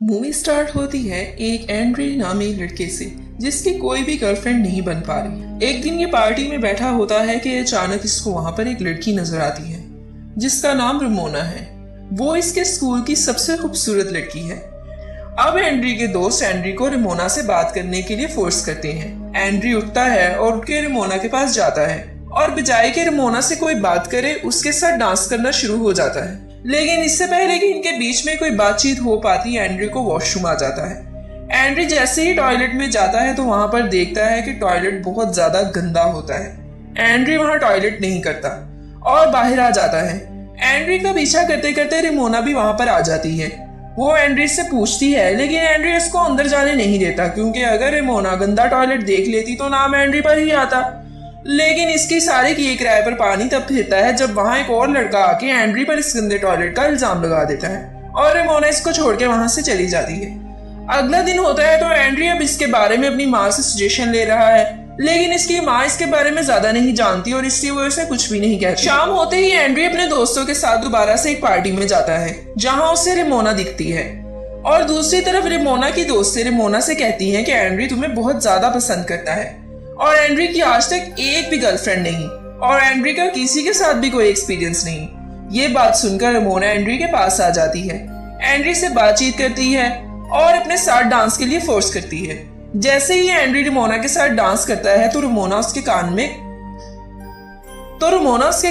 Movie start होती है एक एंड्री नामी लड़के से जिसकी कोई भी गर्लफ्रेंड नहीं बन पा रही। एक दिन ये पार्टी में बैठा होता है कि अचानक इसको वहां पर एक लड़की नजर आती है जिसका नाम रमोना है। वो इसके स्कूल की सबसे खूबसूरत लड़की है। अब एंड्री के दोस्त एंड्री को रमोना से बात करने के लिए फोर्स करते हैं। एंड्री उठता है और उठ के रमोना के पास जाता है और बजाय के रमोना से कोई बात करे उसके साथ डांस करना शुरू हो जाता है। लेकिन इससे पहले कि इनके बीच में कोई बातचीत हो पाती एंड्री को वॉशरूम आ जाता है। एंड्री जैसे ही टॉयलेट में जाता है तो वहां पर देखता है कि टॉयलेट बहुत ज्यादा गंदा होता है। एंड्री वहां टॉयलेट नहीं करता और बाहर आ जाता है। एंड्री का पीछा करते करते रमोना भी वहां पर आ जाती है। वो एंड्री से पूछती है लेकिन एंड्री उसको अंदर जाने नहीं देता क्योंकि अगर रमोना गंदा टॉयलेट देख लेती तो नाम एंड्री पर ही आता। लेकिन इसकी सारे किए किराए पर पानी तब फिरता है जब वहां एक और लड़का आके एंड्री पर इस गंदे टॉयलेट का इल्जाम लगा देता है और रमोना इसको छोड़ के वहां से चली जाती है। अगला दिन होता है तो एंड्री अब इसके बारे में अपनी माँ से सजेशन ले रहा है, लेकिन इसकी माँ इसके बारे में ज्यादा नहीं जानती और इसलिए वो इसे कुछ भी नहीं कहती। शाम होते ही एंड्री अपने दोस्तों के साथ दोबारा से एक पार्टी में जाता है जहाँ उसे रमोना दिखती है और दूसरी तरफ रमोना की दोस्त से रमोना से कहती है कि एंड्री तुम्हें बहुत ज्यादा पसंद करता है और एंड्री की आज तक एक भी गर्लफ्रेंड नहीं और एंड्री का किसी के साथ भी कोई एक्सपीरियंस नहीं। ये बात सुनकर रमोना एंड्री के पास आ जाती है, एंड्री से बातचीत करती है और अपने साथ डांस के लिए फोर्स करती है। जैसे ही एंड्री रमोना के साथ डांस करता है तो रमोना उसके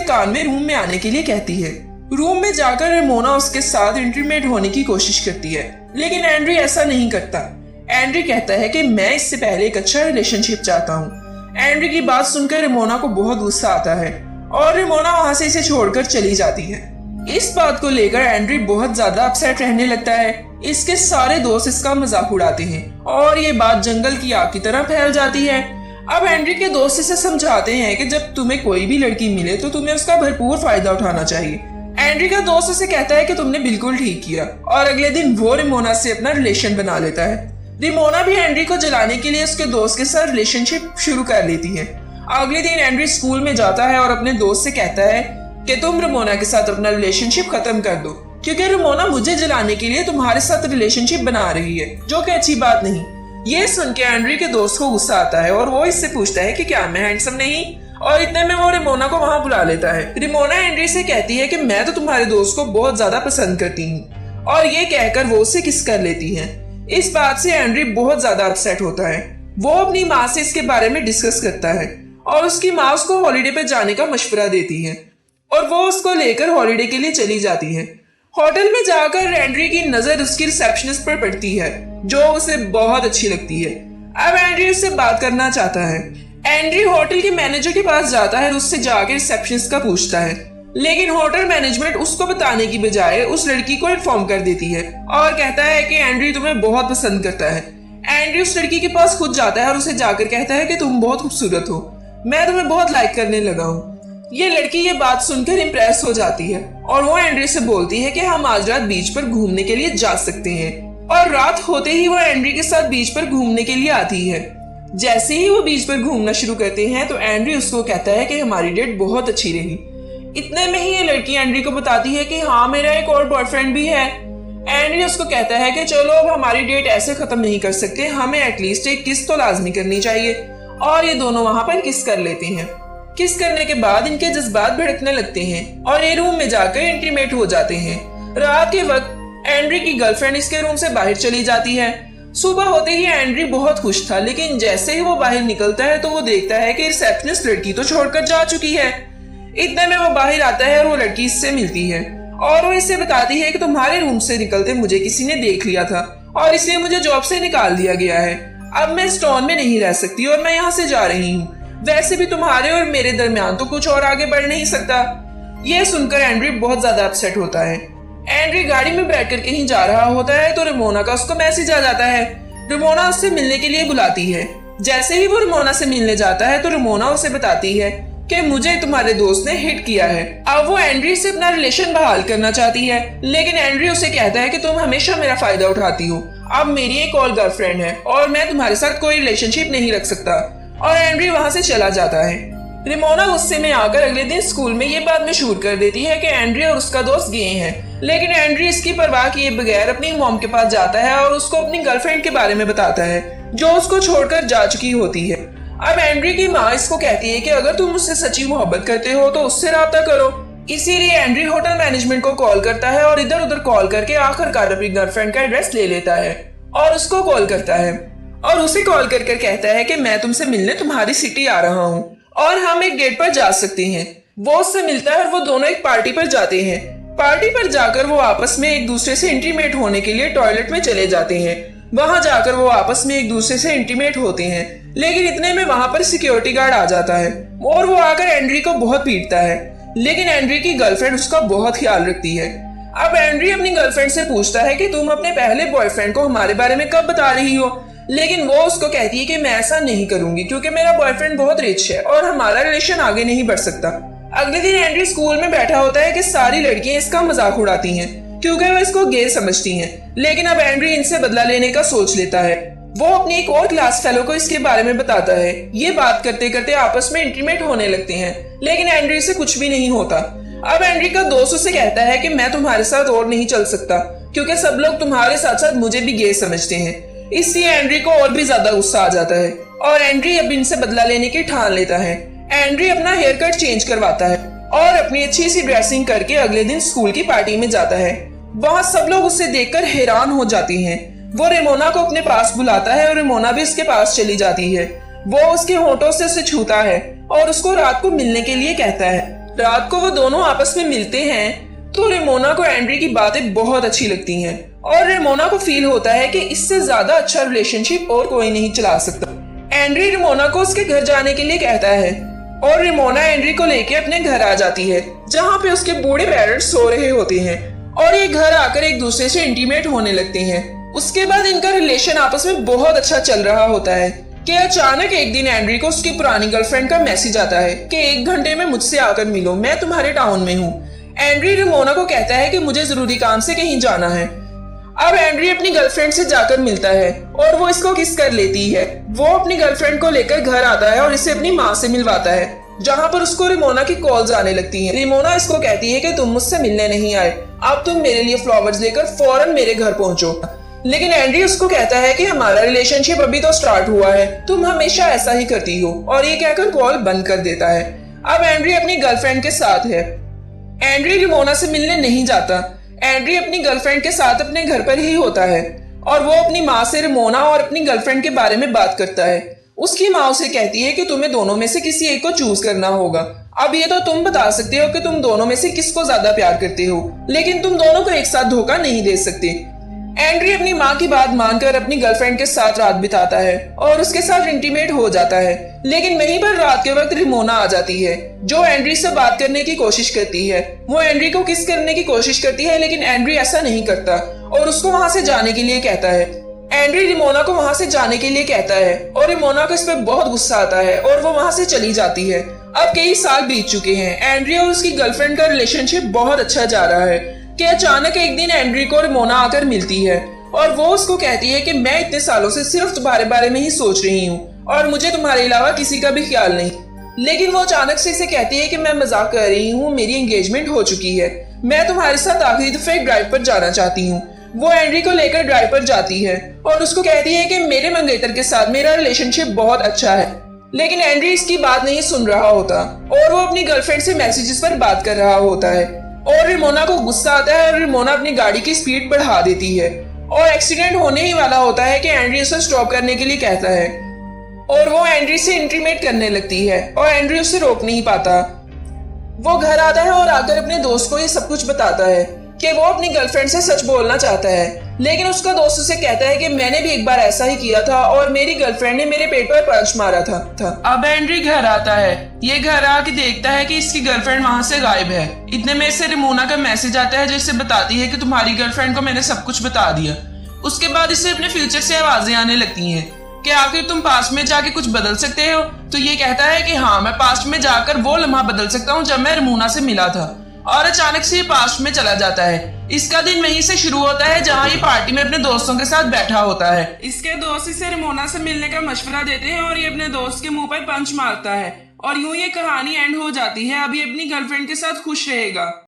कान में रूम में आने के लिए कहती है। रूम में जाकर रमोना उसके साथ इंटीमेट होने की कोशिश करती है लेकिन एंड्री ऐसा नहीं करता। एंड्री कहता है कि मैं इससे पहले एक अच्छा रिलेशनशिप चाहता हूँ। एंड्री की बात सुनकर रमोना को बहुत गुस्सा आता है और रमोना वहां से इसे छोड़कर चली जाती है। इस बात को लेकर एंड्री बहुत ज्यादा अपसेट रहने लगता है। इसके सारे दोस्त इसका मजाक उड़ाते हैं और ये बात जंगल की आग की तरह फैल जाती है। अब एंड्री के दोस्त इसे समझाते हैं कि जब तुम्हें कोई भी लड़की मिले तो तुम्हें उसका भरपूर फायदा उठाना चाहिए। एंड्री का दोस्त उसे कहता है कि तुमने बिल्कुल ठीक किया और अगले दिन वो रमोना से अपना रिलेशन बना लेता है। रमोना भी एंड्री को जलाने के लिए उसके दोस्त के साथ रिलेशनशिप शुरू कर लेती है। अगले दिन एंड्री स्कूल में जाता है और अपने दोस्त से कहता है कि तुम रमोना के साथ अपना रिलेशनशिप खत्म कर दो क्योंकि रमोना मुझे जलाने के लिए तुम्हारे साथ रिलेशनशिप बना रही है, जो कि अच्छी बात नहीं। ये सुन के एंड्री के दोस्त को गुस्सा आता है और वो इससे पूछता है कि क्या मैं हैंडसम नहीं, और इतने में वो रमोना को वहां बुला लेता है। रमोना एंड्री से कहती है कि मैं तो तुम्हारे दोस्त को बहुत ज्यादा पसंद करती हूँ और ये कहकर वो उसे किस कर लेती है। इस बात से एंड्री बहुत ज्यादा अपसेट होता है। वो अपनी माँ से इसके बारे में डिस्कस करता है और उसकी माँ उसको हॉलिडे पे जाने का मशवरा देती है और वो उसको लेकर हॉलिडे के लिए चली जाती है। होटल में जाकर एंड्री की नजर उसकी रिसेप्शनिस्ट पर पड़ती है जो उसे बहुत अच्छी लगती है। अब एंड्री उससे बात करना चाहता है। एंड्री होटल के मैनेजर के पास जाता है और उससे जाकर रिसेप्शनिस्ट का पूछता है, लेकिन होटल मैनेजमेंट उसको बताने की बजाय उस लड़की को इन्फॉर्म कर देती है और कहता है कि एंड्री तुम्हें बहुत पसंद करता है। एंड्री उस लड़की के पास खुद जाता है और उसे जाकर कहता है कि तुम बहुत खूबसूरत हो, मैं तुम्हें बहुत लाइक करने लगा हूँ। ये लड़की ये बात सुनकर इम्प्रेस हो जाती है और वो एंड्री से बोलती है कि हम आज रात बीच पर घूमने के लिए जा सकते हैं। और रात होते ही वो एंड्री के साथ बीच पर घूमने के लिए आती है। जैसे ही वो बीच पर घूमना शुरू करते हैं तो एंड्री उसको कहता है कि हमारी डेट बहुत अच्छी रही। इतने में ही ये लड़की एंड्री को बताती है कि हाँ मेरा एक और बॉयफ्रेंड भी है। एंड्री उसको कहता है कि चलो अब हमारी डेट ऐसे खत्म नहीं कर सकते, हमें एटलीस्ट एक किस तो लाजमी करनी चाहिए। और ये दोनों वहां पर किस कर लेते हैं। किस करने के बाद इनके जज्बात भड़कने लगते हैं और ये रूम में जाकर इंटीमेट हो जाते हैं। रात के वक्त एंड्री की गर्लफ्रेंड इसके रूम से बाहर चली जाती है। सुबह होते ही एंड्री बहुत खुश था, लेकिन जैसे ही वो बाहर निकलता है तो वो देखता है कि रिसेप्शनिस्ट लड़की तो छोड़कर जा चुकी है। इतने में वो बाहर आता है और वो लड़की इससे मिलती है और वो इससे बताती है कि तुम्हारे रूम से निकलते मुझे किसी ने देख लिया था और इसलिए मुझे जॉब से निकाल दिया गया है। अब मैं स्टोन में नहीं रह सकती और मैं यहाँ से जा रही हूँ। वैसे भी तुम्हारे और मेरे दरमियान तो कुछ और आगे बढ़ नहीं सकता। ये सुनकर एंड्री बहुत ज्यादा अपसेट होता है। एंड्री गाड़ी में बैठकर कहीं जा रहा होता है तो रमोना का उसको मैसेज आ जाता है। रमोना उससे मिलने के लिए बुलाती है। जैसे ही वो रमोना से मिलने जाता है तो रमोना उसे बताती है कि मुझे तुम्हारे दोस्त ने हिट किया है। अब वो एंड्री से अपना रिलेशन बहाल करना चाहती है, लेकिन एंड्री उसे कहता है कि तुम हमेशा मेरा फायदा उठाती हो। अब मेरी एक और गर्लफ्रेंड है और मैं तुम्हारे साथ कोई रिलेशनशिप नहीं रख सकता। और एंड्री वहां से चला जाता है। रेमोना गुस्से में आकर अगले दिन स्कूल में ये बात मशहूर कर देती है कि एंड्री और उसका दोस्त गे हैं, लेकिन एंड्री इसकी परवाह किए बगैर अपनी मॉम के पास जाता है और उसको अपनी गर्लफ्रेंड के बारे में बताता है जो उसको छोड़कर जा चुकी होती है। अब एंड्री की माँ इसको कहती है कि अगर तुम मुझसे सच्ची मोहब्बत करते हो तो उससे राब्ता करो। इसीलिए एंड्री होटल मैनेजमेंट को कॉल करता है और इधर उधर कॉल करके आखिरकार अपनी गर्लफ्रेंड का एड्रेस ले लेता है और उसको कॉल करता है और उसे कॉल कर कहता है कि मैं तुमसे मिलने तुम्हारी सिटी आ रहा हूँ और हम एक डेट पर जा सकते हैं। वो उससे मिलता है और वो दोनों एक पार्टी पर जाते हैं। पार्टी पर जाकर वो आपस में एक दूसरे से इंटीमेट होने के लिए टॉयलेट में चले जाते हैं। वहां जाकर वो आपस में एक दूसरे से इंटीमेट होते हैं, लेकिन इतने में वहां पर सिक्योरिटी गार्ड आ जाता है और वो आकर एंड्री को बहुत पीटता है, लेकिन एंड्री की गर्लफ्रेंड उसका बहुत ख्याल रखती है। अब एंड्री अपनी गर्लफ्रेंड से पूछता है कि तुम अपने पहले बॉयफ्रेंड को हमारे बारे में कब बता रही हो, लेकिन वो उसको कहती है कि मैं ऐसा नहीं करूंगी क्योंकि मेरा बॉयफ्रेंड बहुत रिच है और हमारा रिलेशन आगे नहीं बढ़ सकता। अगले दिन एंड्री स्कूल में बैठा होता है कि सारी लड़कियां इसका मजाक उड़ाती हैं क्योंकि वो इसको गे समझती हैं, लेकिन अब एंड्री इनसे बदला लेने का सोच लेता है। वो अपनी एक और क्लास फेलो को इसके बारे में बताता है। ये बात करते करते आपस में इंटीमेट होने लगते हैं, लेकिन एंड्री से कुछ भी नहीं होता। अब एंड्री का दोस्त उसे कहता है कि मैं तुम्हारे साथ और नहीं चल सकता क्योंकि सब लोग तुम्हारे साथ साथ मुझे भी गे समझते हैं। इसलिए एंड्री को और भी ज्यादा गुस्सा आ जाता है और एंड्री अब इनसे बदला लेने की ठान लेता है। एंड्री अपना हेयर कट चेंज करवाता है और अपनी अच्छी सी ड्रेसिंग करके अगले दिन स्कूल की पार्टी में जाता है। वहाँ सब लोग उसे देखकर हैरान हो जाते हैं। वो रेमोना को अपने पास बुलाता है और रेमोना भी उसके पास चली जाती है। वो उसके होंठों से उसे छूता है और उसको रात को मिलने के लिए कहता है। रात को वो दोनों आपस में मिलते हैं तो रेमोना को एंड्री की बातें बहुत अच्छी लगती हैं और रेमोना को फील होता है कि इससे ज्यादा अच्छा रिलेशनशिप और कोई नहीं चला सकता। एंड्री रेमोना को उसके घर जाने के लिए कहता है और रेमोना एंड्री को लेके अपने घर आ जाती है जहाँ पे उसके बूढ़े पेरेंट्स सो रहे होते हैं और ये घर आकर एक दूसरे से इंटीमेट होने लगते हैं। उसके बाद इनका रिलेशन आपस में बहुत अच्छा चल रहा होता है कि अचानक एक दिन एंड्री को उसकी पुरानी गर्लफ्रेंड का मैसेज आता है कि 1 घंटे में मुझसे आकर मिलो, मैं तुम्हारे टाउन में हूँ। एंड्री रेमोना को कहता है कि मुझे जरूरी काम से कहीं जाना है। अब एंड्री अपनी गर्लफ्रेंड से जाकर मिलता है और वो इसको किस कर लेती है। वो अपनी गर्लफ्रेंड को लेकर घर आता है और इसे अपनी माँ से मिलवाता है जहाँ पर उसको रेमोना की कॉल्स आने लगती हैं। रेमोना इसको कहती है कि तुम मुझसे मिलने नहीं आए, अब तुम मेरे लिए फ्लावर्स लेकर फौरन मेरे घर पहुंचो। लेकिन एंड्री उसको कहता है कि हमारा रिलेशनशिप अभी तो स्टार्ट हुआ है, तुम हमेशा ऐसा ही करती हो, और ये कहकर कॉल बंद कर देता है। अब एंड्री अपनी गर्लफ्रेंड के साथ है। एंड्री रेमोना से मिलने नहीं जाता। एंड्री अपनी गर्लफ्रेंड के साथ अपने घर पर ही होता है और वो अपनी माँ से रेमोना और अपनी गर्लफ्रेंड के बारे में बात करता है। उसकी माँ उसे कहती है कि तुम्हें दोनों में से किसी एक को चूज करना होगा। अब ये तो तुम बता सकते हो कि तुम दोनों में से किसको ज्यादा प्यार करते हो, लेकिन तुम दोनों को एक साथ धोखा नहीं दे सकते। एंड्री अपनी माँ की बात मानकर अपनी गर्लफ्रेंड के साथ रात बिताता है और उसके साथ इंटीमेट हो जाता है। लेकिन वहीं पर रात के वक्त रेमोना आ जाती है जो एंड्री से बात करने की कोशिश करती है। वो एंड्री को किस करने की कोशिश करती है, लेकिन एंड्री ऐसा नहीं करता और उसको वहां से जाने के लिए कहता है। एंड्री रेमोना को वहां से जाने के लिए कहता है और रेमोना को इस पर बहुत गुस्सा आता है और वो वहां से चली जाती है। अब कई साल बीत चुके हैं। एंड्री और उसकी गर्लफ्रेंड का रिलेशनशिप बहुत अच्छा जा रहा है कि अचानक एक दिन एंड्री को रेमोना आकर मिलती है और वो उसको कहती है कि मैं इतने सालों से सिर्फ तुम्हारे बारे में ही सोच रही हूँ और मुझे तुम्हारे अलावा किसी का भी ख्याल नहीं। लेकिन वो अचानक से इसे कहती है कि मैं मजाक कर रही हूँ, मेरी एंगेजमेंट हो चुकी है, मैं तुम्हारे साथ आखिरी दफे एक ड्राइव पर जाना चाहती हूँ। वो एंड्री को लेकर ड्राइव पर जाती है और उसको कहती है कि मेरे मंगेतर के साथ मेरा रिलेशनशिप बहुत अच्छा है। लेकिन एंड्री इसकी बात नहीं सुन रहा होता और वो अपनी गर्लफ्रेंड से मैसेजेस पर बात कर रहा होता है और रेमोना को गुस्सा आता है और रेमोना अपनी गाड़ी की स्पीड बढ़ा देती है और एक्सीडेंट होने ही वाला होता है कि एंड्री उसे स्टॉप करने के लिए कहता है और वो एंड्री से इंटीमेट करने लगती है और एंड्री उसे रोक नहीं पाता। वो घर आता है और आकर अपने दोस्त को ये सब कुछ बताता है कि वो अपनी गर्लफ्रेंड से सच बोलना चाहता है, लेकिन उसका दोस्त उसे कहता है कि मैंने भी एक बार ऐसा ही किया था और मेरी गर्लफ्रेंड ने मेरे पेट पर पंच मारा था। अब एंड्री घर आता है। ये घर आके देखता है कि इसकी गर्लफ्रेंड वहां से गायब है। इतने में से रेमोना का मैसेज आता है जिससे बताती है कि तुम्हारी गर्लफ्रेंड को मैंने सब कुछ बता दिया। उसके बाद इससे अपने फ्यूचर से आवाजें आने लगती हैं कि आखिर तुम पास्ट में जाके कुछ बदल सकते हो। तो ये कहता है कि हाँ, मैं पास्ट में जाकर वो लम्हा बदल सकता हूँ जब मैं रेमोना से मिला था, और अचानक से ये पास्ट में चला जाता है। इसका दिन वहीं से शुरू होता है जहाँ ये पार्टी में अपने दोस्तों के साथ बैठा होता है। इसके दोस्त इसे रेमोना से मिलने का मशवरा देते हैं और ये अपने दोस्त के मुंह पर पंच मारता है और यूं ये कहानी एंड हो जाती है। अभी अपनी गर्लफ्रेंड के साथ खुश रहेगा।